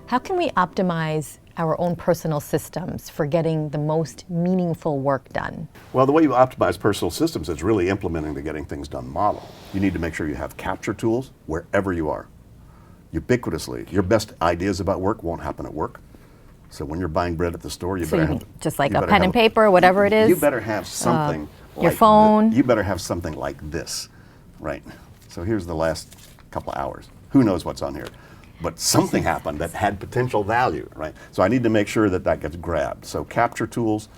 How can we optimize our own personal systems for getting the most meaningful work done? Well, the way you optimize personal systems is really implementing the getting things done model. You need to make sure you have capture tools wherever you are. Ubiquitously. Your best ideas about work won't happen at work. So when you're buying bread at the store, you better have just like a pen and paper, whatever it is. You better have something your phone. You better have something like this, right? So here's the last couple of hours. Who knows what's on here? But something happened that had potential value, right? So I need to make sure that that gets grabbed. So capture tools,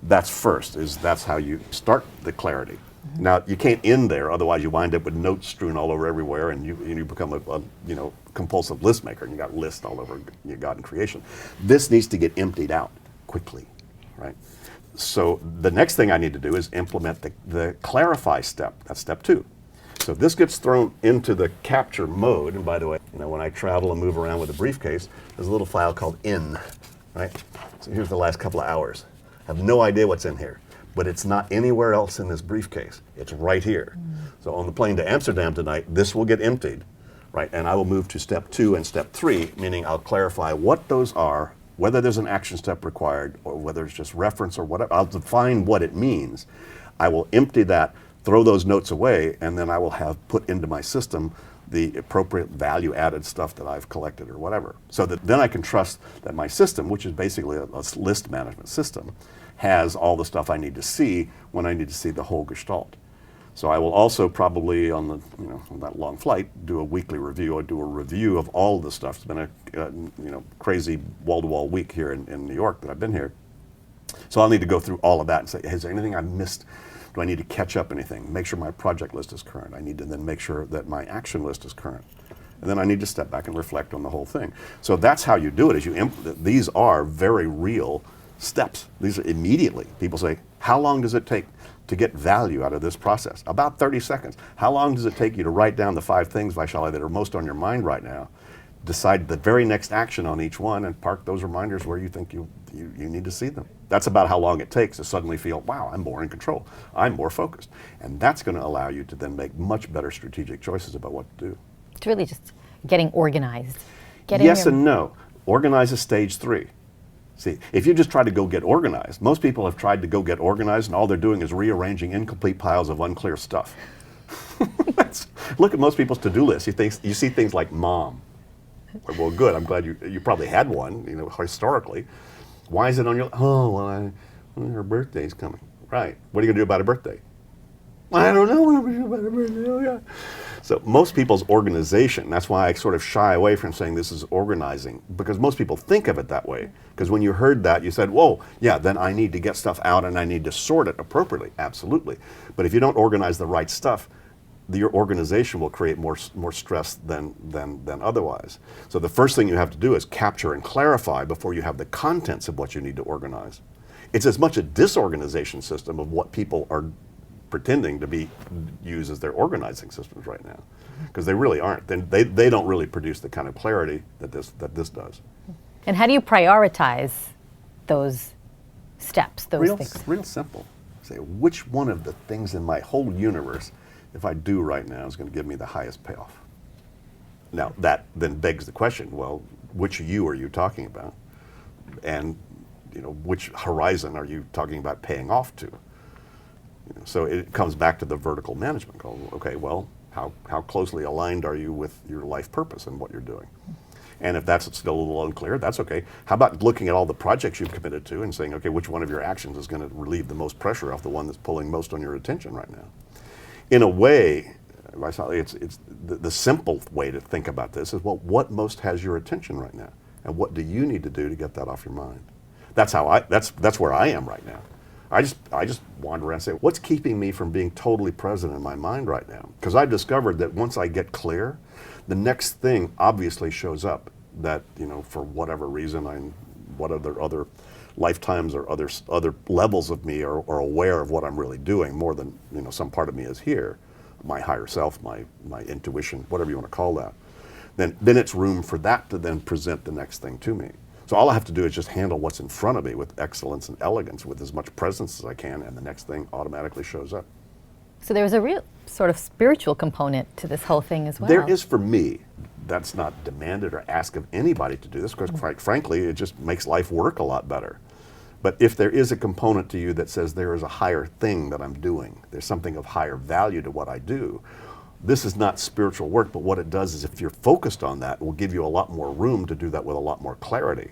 that's first, that's how you start the clarity. Mm-hmm. Now you can't end there, otherwise you wind up with notes strewn all over everywhere, and you become a compulsive list maker, and you got lists all over you got in creation. This needs to get emptied out quickly, right? So the next thing I need to do is implement the clarify step. That's step 2. So this gets thrown into the capture mode, and by the way, when I travel and move around with a briefcase, there's a little file called in, right? So here's the last couple of hours. I have no idea what's in here, but it's not anywhere else in this briefcase. It's right here. So on the plane to Amsterdam tonight, this will get emptied, right? And I will move to step 2 and step 3, meaning I'll clarify what those are, whether there's an action step required, or whether it's just reference or whatever. I'll define what it means. I will empty that, throw those notes away, and then I will have put into my system the appropriate value added stuff that I've collected or whatever. So that then I can trust that my system, which is basically a list management system, has all the stuff I need to see when I need to see the whole gestalt. So I will also probably on that long flight do a weekly review. I do a review of all of the stuff. It's been a crazy wall-to-wall week here in New York that I've been here. So I'll need to go through all of that and say, is there anything I missed? Do I need to catch up anything? Make sure my project list is current. I need to then make sure that my action list is current. And then I need to step back and reflect on the whole thing. So that's how you do it. These are very real steps. These are immediately. People say, how long does it take to get value out of this process? About 30 seconds. How long does it take you to write down the 5 things, Vaishali, that are most on your mind right now? Decide the very next action on each one and park those reminders where you think you need to see them. That's about how long it takes to suddenly feel, wow, I'm more in control. I'm more focused. And that's going to allow you to then make much better strategic choices about what to do. It's really just getting organized. Yes and no. Organize is stage 3. See, if you just try to go get organized, most people have tried to go get organized and all they're doing is rearranging incomplete piles of unclear stuff. Look at most people's to-do lists. You see things like mom. Well, good. I'm glad you probably had one, historically. Why is it on your, her birthday's coming. Right. What are you going to do about her birthday? I don't know what I'm going to do about her birthday. Oh, yeah. So most people's organization, that's why I sort of shy away from saying this is organizing, because most people think of it that way. Because when you heard that, you said, whoa, yeah, then I need to get stuff out and I need to sort it appropriately. Absolutely. But if you don't organize the right stuff, your organization will create more stress than otherwise. So the first thing you have to do is capture and clarify before you have the contents of what you need to organize. It's as much a disorganization system of what people are pretending to use as their organizing systems right now, because they really aren't. They don't really produce the kind of clarity that this does. And how do you prioritize those steps, those things? Real simple. Say, which one of the things in my whole universe, if I do right now, is going to give me the highest payoff? Now, that then begs the question, well, which you are you talking about? And which horizon are you talking about paying off to? So it comes back to the vertical management goal. Okay, well, how closely aligned are you with your life purpose and what you're doing? And if that's still a little unclear, that's okay. How about looking at all the projects you've committed to and saying, okay, which one of your actions is going to relieve the most pressure off the one that's pulling most on your attention right now? In a way, it's the simple way to think about this is, well, what most has your attention right now? And what do you need to do to get that off your mind? That's where I am right now. I just wander around and say, what's keeping me from being totally present in my mind right now? Because I've discovered that once I get clear, the next thing obviously shows up that, for whatever reason, what other lifetimes or other levels of me are aware of what I'm really doing more than, some part of me is here, my higher self, my intuition, whatever you want to call that. Then it's room for that to then present the next thing to me. So all I have to do is just handle what's in front of me with excellence and elegance, with as much presence as I can, and the next thing automatically shows up. So there's a real sort of spiritual component to this whole thing as well. There is for me. that's not demanded or asked of anybody to do this, because quite frankly, it just makes life work a lot better. But if there is a component to you that says there is a higher thing that I'm doing, there's something of higher value to what I do, this is not spiritual work, but what it does is if you're focused on that, it will give you a lot more room to do that with a lot more clarity.